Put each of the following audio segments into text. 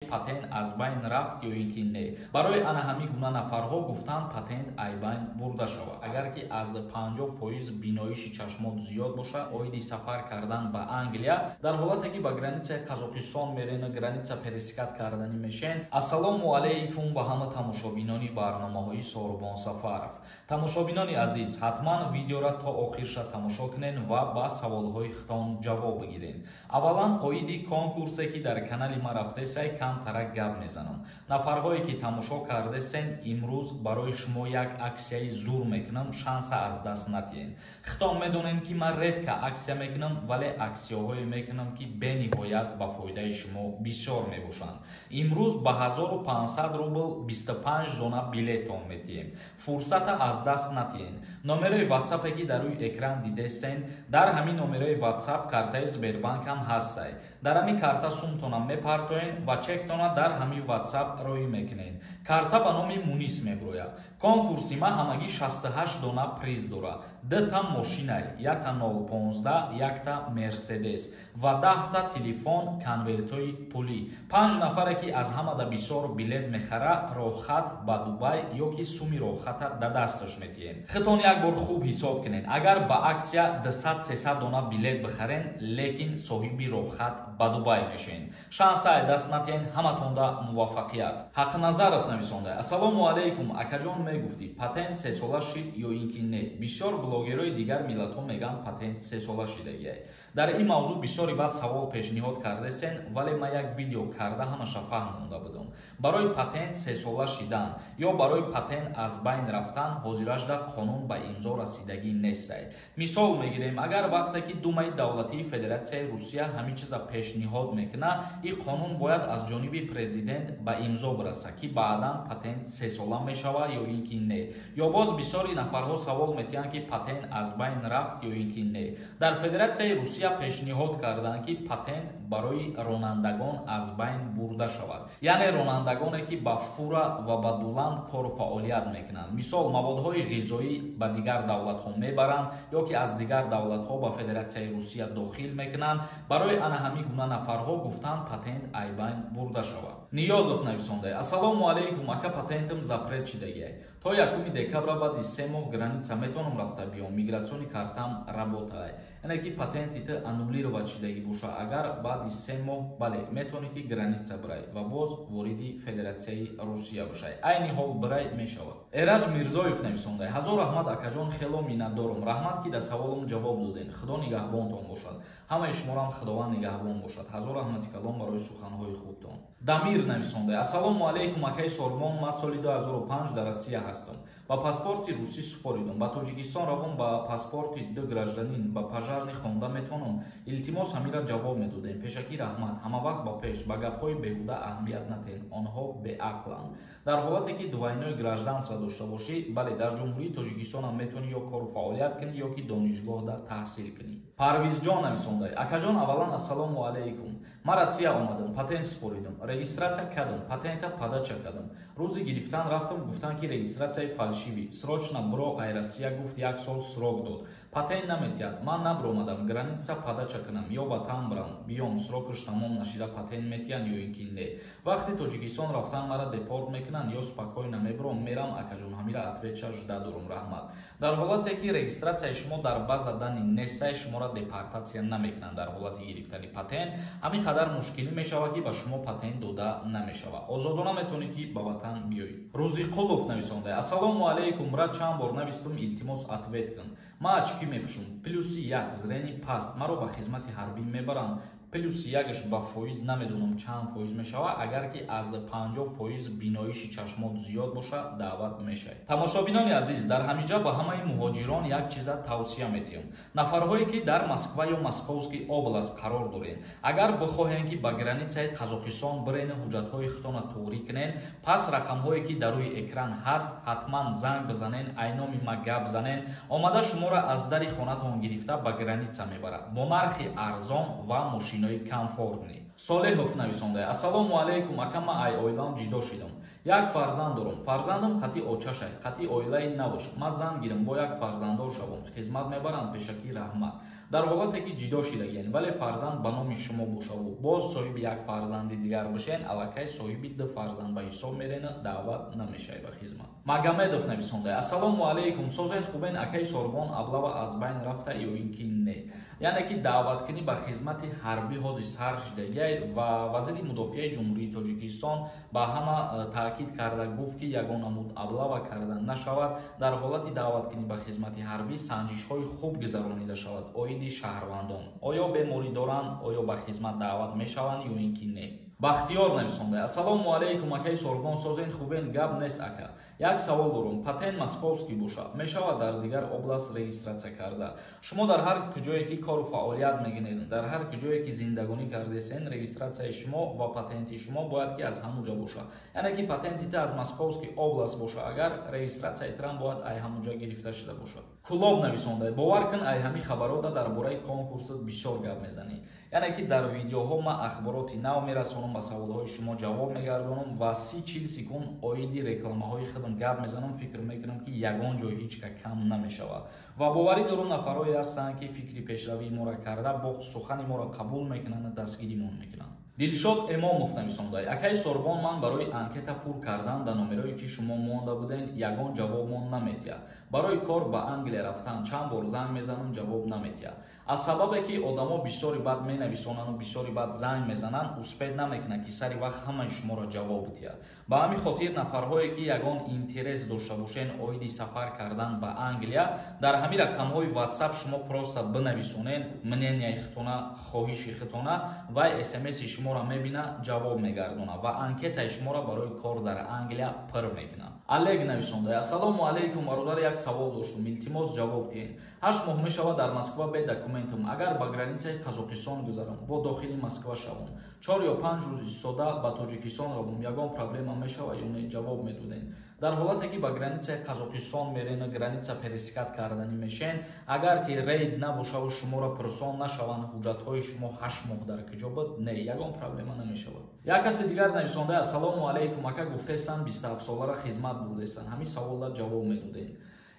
پاتنت از بین رفت یا اینکه نه. برای آن همین گونه نفرها گفتند پاتنت ای بین برده شود. اگر که از 50% بینایش چشمات زیاد باشه، اویدی سفر کردن به انگلیا در حالتی که به گرانیسه قزاقستان میرین، گرانیسه پرسکات کردنی میشن. السلام علیکم به همه تماشابینان برنامه‌های ساربان سفرف. تماشابینان عزیز، حتما ویدیو را تا آخرش تماشا کنین و با سوال‌های خودتان جواب بگیرین. اولا اویدی کنکورسی که در کانال ما رفته سای کم ترک گپ میزنم. نفرهایی که تماشا کرده سن امروز برای شما یک اکسیای زور میکنم، شانس از دست ندین. خودتان میدونین که من رد که اکسیا میکنم، ولی اکسیاهای میکنم که به نهایت به فایده شما بسیار میباشند. امروز به 1500 روبل 25 دانه بلیتون میدیم. فرصت از دست ندین. نمره واتساپی که در روی اکران دیده سن، در همین نمره واتساپ کارت سبربانک هم هست. در همین کارت سومتون میپرتوین و چکتون در همین واتساپ روی میکنین. کارت به نام مونیس میبروید. کنکورسی ما همگی 68 دانه پریز داره. 2 تا ماشینای، 1 تا 015، 1 تا مرسدس و 10 تا تلفن کنورتوی پولی. 5 نفره که از همه دا بسیار بلیت میخره، راحت به دبی یا که سومی راحت در دستش میتین. خودتون یک بار خوب حساب کنین. اگر با اکسیا 200-300 دانه بلیت بخرین، لیکن صاحبی راحت به دبی میشین. شانس دست ندین. همتون دا موفقیت. حق نظرت نویسنده. السلام علیکم. اکاجان میگفتی پاتنت 3 ساله شد یا اینکه نه؟ بسیار بلاگرای دیگر ملت‌ها میگن پاتنت 3 ساله شده. در این موضوع بسیاری بعد سوال پیشنهاد کرده سن، ولی ما یک ویدیو کرده همش فهمونده بودم. برای پاتنت 3 ساله شدن یا برای پاتنت از بین رفتن حاضرش در قانون به امضا رسیدگی نیست. مثال میگیریم، اگر وقتی که دومای دولتی فدراسیون روسیه همین چیزا پیشنهاد میکنه، این قانون باید از جانب پرزیدنت به امضا برسه که بعدا پاتنت 3 ساله میشود یا اینکه نه. یا باز بسیاری نفرها سوال میتونن که پاتنت از بین رفت یا اینکه نه. در فدراسیون روسیه پیشنهاد کردند که پاتنت برای رانندگان از بین برده شود. یعنی رانندگانی که با فورا و با دولند کار و فعالیت میکنند. مثال موادهای غذایی به دیگر دولت ها میبرند یا که از دیگر دولت ها به فدراسیون روسیه داخل میکنند. برای آن همین گونه نفرها گفتند پاتنت ای بین برده شود. نیازف نویسنده. السلام علیکم. اکا پاتنتم запрет شده. تا 1 دکبر بعد 3 ماه граница میتونم رفته بیام. میگراسیونی کارتم работает. یعنی که پاتنتیت انولیر شدگی باشه، اگر بعد 3 ماه بله میتونی که گرانیسا برای و باز وارد فدراسیون روسیه بشه. عین حال برای میشود. ایرج میرزایف نویسنده. هزار رحمت اکاجان، خیلی مینتدارم. رحمت که در سوالم جواب دادین. خدا نگهبانتون باشد. همه شما هم خداوند نگهبان باشد. هزار رحمت کلام برای سخنهای خوبتون. دمیر نویسنده. السلام علیکم. اکای سوربان، من سال 2005 در روسیه هستم. با پاسپورت روسی سپاریدم. با تاجیکستان روم با پاسپورت 2 گражданин با пожарный خونده میتونم. التماس همین جواب میدادین. پیشکی رحمت. همه وقت با پیش با گپ‌های بیهوده اهمیت ندین. آنها به عقلن. در حالتی که دوینای گражданство داشته باشی، بله در جمهوری تاجیکستان هم میتونی یا کار و فعالیت کنی یا که دانشگاه در تحصیل کنی. پرویز جان نویسنده. اکاجان اولا السلام علیکم. من روسیه آمدم. پاتنت سپاریدم. رجیستراسیا کردم. پاتنت подача کردم. روزی گرفتن رفتم گفتن که رجیستراسیا فальшивی. Срочно бро Айросия гуфт 1 сол срок дод. Патент наметиад. Ман набромадам граница подача кунам ё ватан барам. Биём срокаш тамом нашида патент метиан ё ин ки не. Вақти Тоҷикистон рафтан мара депорт мекунанд ё спокойно мебром мерам акаҷон ҳамира ответча жда дорум раҳмат. Дар ҳолате ки регистратсияи шумо дар база дани нестаи шуморо депортатсия намекунанд дар ҳолати гирифтани патент, ҳамин қадар мушкилӣ мешавад ки ба шумо патент дода намешавад. Озодона метавонед ки ба ватан биёед. Рӯзиқулов нависонда. Ассалому алайкум. Брат чанд бор навистам илтимос ответ кун. Ман очки мепӯшам. +1 зрени паст. Маро ба хизмати ҳарбӣ мебаранд. +1 ба фоиз намедонам чанд фоиз мешава. Агар ки аз 50% биноиши чашмот зиёд боша, даъват мешавад. Тамошобинони азиз, дар ҳамиҷа ба ҳамаи муҳоҷирон як чиза тавсия метиҳам. Нафарҳое ки дар Москва ё Московский област қарор доред, агар бихоҳем ки ба границаи Қазоқистон бирен ҳуҷҷатҳои худтона туғрӣ кунед, пас рақамҳое ки дар рӯи экран ҳаст, ҳатман занг бизанед, айноми ма гап занед, омада шуморо аз дари хонатон гирифта ба граница мебарад бо нархи арзон ва мошинои комфортни. Солеҳов нависонда. Ассалому алайкум. Ака ман ай оилам ҷидо шидам. як фарзанд дорам. Фарзандам қати очашай, қати оилаи наваш. Ман зан гирам, бо як фарзандор шавам. Хизмат мебарам пешаки раҳмат. дар ҳолате ки ҷидо шидагиен, вале фарзанд ба номи шумо бошаву боз соҳиби як фарзанди дигар бошен, аллакай соҳиби ду фарзанд ба ҳисоб мерена, даъват намешавӣ ба хизмат. Магомедов нависонда: ассалому алайкум, созен хубен акай сорбон аблава аз байн рафта ё ин ки не. яъне ки даъваткунӣ ба хизмати ҳарбӣ ҳозир сар шидагиай ва вазири мудофиаи ҷумҳурии Тоҷикистон ба ҳама таъкид карда гуфт ки ягона муд аблава карда нашавад, дар ҳолати даъваткунӣ ба хизмати ҳарбӣ санҷишҳои хуб гузаронида шавад. Оиди шаҳрвандон оё беморӣ доранд, оё ба хизмат даъват мешаванд ё ин ки не. Бахтиёр нависонда: ассалому алайкум акай сорбон, созен хубен, гап нест ака. як савол дорам. Патент московский боша, мешавад дар дигар област регистратсия карда? Шумо дар ҳар куҷое ки кору фаъолият мекунед, дар ҳар куҷое ки зиндагонӣ кардесен, регистратсияи шумо ва патенти шумо бояд ки аз ҳамуҷа боша. яъне ки патентите аз московский област боша, агар регистратсияи трам бояд ай ҳамуҷа гирифта шуда бошад. Кулоб нависонда: бовар кун ай ҳами хабарота дар бораи конкурсат бисёр гап мезанӣ. яъне ки дар видеоҳо ман ахбороти нав мерасонам, ба саволҳои шумо ҷавоб мегардонам ва 30-40 секунд оиди рекламаҳои худам гап мезанам. фикр мекунам ки ягон ҷой ҳеҷ кам намешавад ва боварӣ дорам нафарое ҳастанд ки фикри пешравии моро карда бо сухани моро қабул мекунанд, дастгиримон мекунанд. Дилшод Эмомов нависонда: акай сорбон, ман барои анкета пур кардан дар номерое ки шумо монда буден, ягон ҷавобмон наметиҳад. барои кор ба Англия рафтан чанд бор занг мезанам, ҷавоб наметиҳад. аз сабабе ки одамо бисёри бад менависонану бисёри бад занг мезананд, успед намекунад ки сари вақт ҳамаи шуморо ҷавоб диҳад. ба ҳамин хотир нафарҳое ки ягон интерес дошта бошен оиди сафар кардан ба Англия, дар ҳамин рақамҳои WhatsApp шумо просто бинависонен мненияи хитона, хоҳиши хитона ва смс-и шуморо мебина, ҷавоб мегардона ва анкетаи шуморо барои кор дар Англия пур мекунад. Олег нависонда: ассалому алайкум, бародар, як савол доштам, илтимос ҷавоб диҳед. 8 моҳ мешавад дар Москва бе документам, агар ба границаи Қазоқистон гузарам, бо дохили Москва шавам, 4 ё 5 рӯз истода ба Тоҷикистон равам, ягон проблема мешавад ё не? ҷавоб медодем. дар ҳолате ки ба границаи Қазоқистон мерен, граница пересекат карданӣ мешен, агар ки рейд набошаву шуморо пурсон нашаванд, ҳуҷҷатҳои шумо 8 моҳ дар куҷо буд, не, ягон проблема намешавад. як каси дигар нависонда: ассалому алайкум ака, гуфтестан 27 солара хизмат бурдестан, ҳамин саволlar ҷавоб медодем.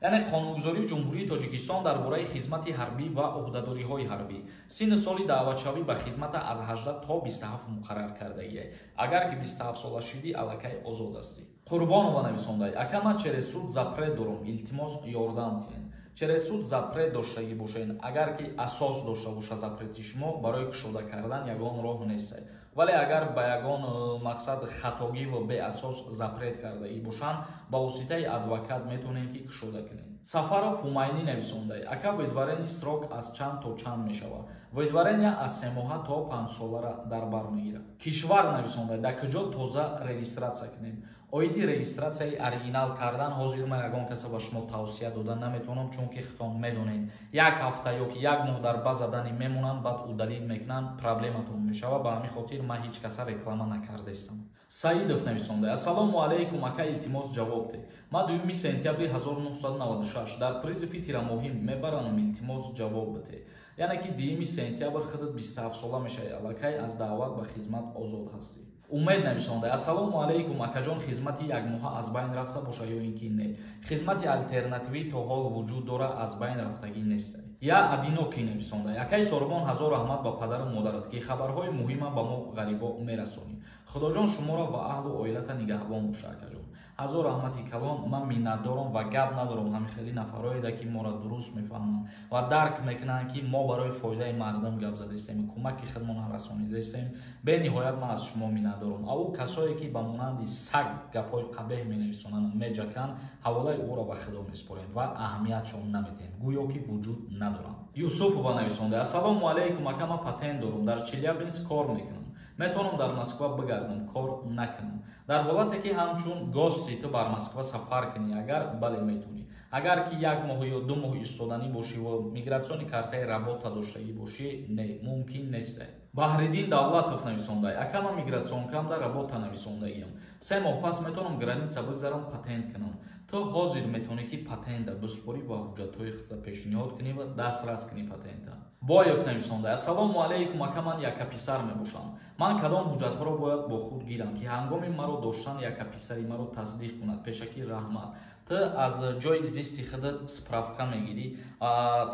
яъне қонунгузории ҷумҳурии Тоҷикистон дар бораи хизмати ҳарбӣ ва уҳдадориҳои ҳарбӣ синни соли даъватшавӣ ба хизмата аз 18 то 27 муқаррар кардагиай. агар ки 27 сола шудӣ, аллакай озод ҳастӣ. Қурбонова нависондай: ака, ман через суд запрет дорам, илтимос ёрдам диҳед. через суд запрет доштагӣ бошед, агар ки асос дошта боша запрети шумо, барои кушода кардан ягон роҳ нестад. вале агар ба ягон мақсад хатогӣ ва беасос запрет кардагӣ бошанд, ба воситаи адвокат метавонед ки кушода кунед. Сафаров Ҳумайнӣ нависондай: ака, выдворени срок аз чанд то чанд мешавад? Выдворения аз 3 моҳа то 5 солара дар бар мегирад. Кишвар нависондай: дар куҷо тоза регистратсия кунем? оиди регистратсияи оригинал кардан ҳозир ма ягон каса ба шумо тавсия додан наметавонам, чунки хитон медонед, як ҳафта ё ки як моҳ дар ба задани мемонанд, баъд удалил мекунанд, проблематон мешавад. ба ҳамин хотир ман ҳеҷ каса реклама накардастам. Саидов нависонда: ассалому алайкум ака, илтимос ҷавоб диҳ. ман 2 сентябри 1996 дар призифи тирамоҳӣ мебаранам, илтимос ҷавоб бидед. яъне ки 2 сентябр худат 27 сола мешавад, аллакай аз даъват ба хизмат озод ҳастӣ. умед нависонда: ассалому алайкум акаҷон, хизмати як моҳа аз байн рафта боша ё ин ки не? хизмати алтернативӣ то ҳол вуҷуд дора, аз байн рафтагӣ нест. я адиноки нависонда: акай сорбон, ҳазор раҳмат ба падару модарат ки хабарҳои муҳима ба мо ғарибо мерасонӣ. худоҷон шуморо ва аҳлу оилата нигаҳбон боша акаҷон. ҳазор раҳмати калон. ман миннатдорам ва гап надорам ҳамин хеле нафароеда ки моро дуруст мефаҳманд ва дарк мекунанд ки мо барои фоидаи мардум гап задастем, кӯмаки худмон расонидастем. бениҳоят ман аз шумо миннатдорам. аву касое ки ба монанди саг гапҳои қабеҳ менависонанд, меҷаканд, ҳаволаи ӯро ба худо меспорем ва аҳамиятшон наметем, гӯё ки вуҷуд надоранд. Юсупова нависонда: ассалому алайкум ака, ман патент дорам, дар Челябинск кор мекунам. метавонам дар Москва бигардам, кор накунам. дар ҳолате ки ҳамчун гости ту бар Москва сафар кунӣ, агар бале метавонӣ. агар ки 1 моҳ ё 2 моҳ истоданӣ бошӣ ва мигратсиони картаи работа доштагӣ бошӣ, не, мумкин нест. Баҳриддин Давлатов нависондай: акама мигратсионкамда работа нависондаиям. 3 моҳ пас метавонам граница бигзарам, патент кунам. Ту ҳозир метавонӣ ки патента биспорӣ ва ҳуҷҷатҳои худро пешниҳод кунӣ ва дастрас кунӣ патента. Боев нависондай: ассалому алайкум, ака ман яка писар мебошам. Ман кадом ҳуҷҷатҳоро бояд бо худ гирам, ки ҳангоми маро доштан яка писари маро тасдиқ кунад? Пешакӣ раҳмат. Ту аз ҷои зисти худат справка мегирӣ,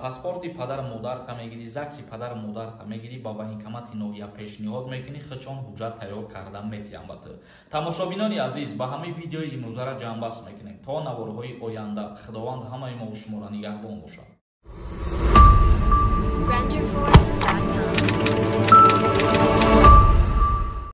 паспорти падару модарта мегирӣ, закси падару модарта мегирӣ, ба военкомати ноҳия пешниҳод мекунӣ, худчон ҳуҷҷат тайёр кардан метиҳам ба ту. Тамошобинони азиз, ба ҳамаи видеои имрӯзара ҷамъбаст мекунем. То наворҳои оянда, худованд ҳамаи мо шуморо нигаҳбон бошад.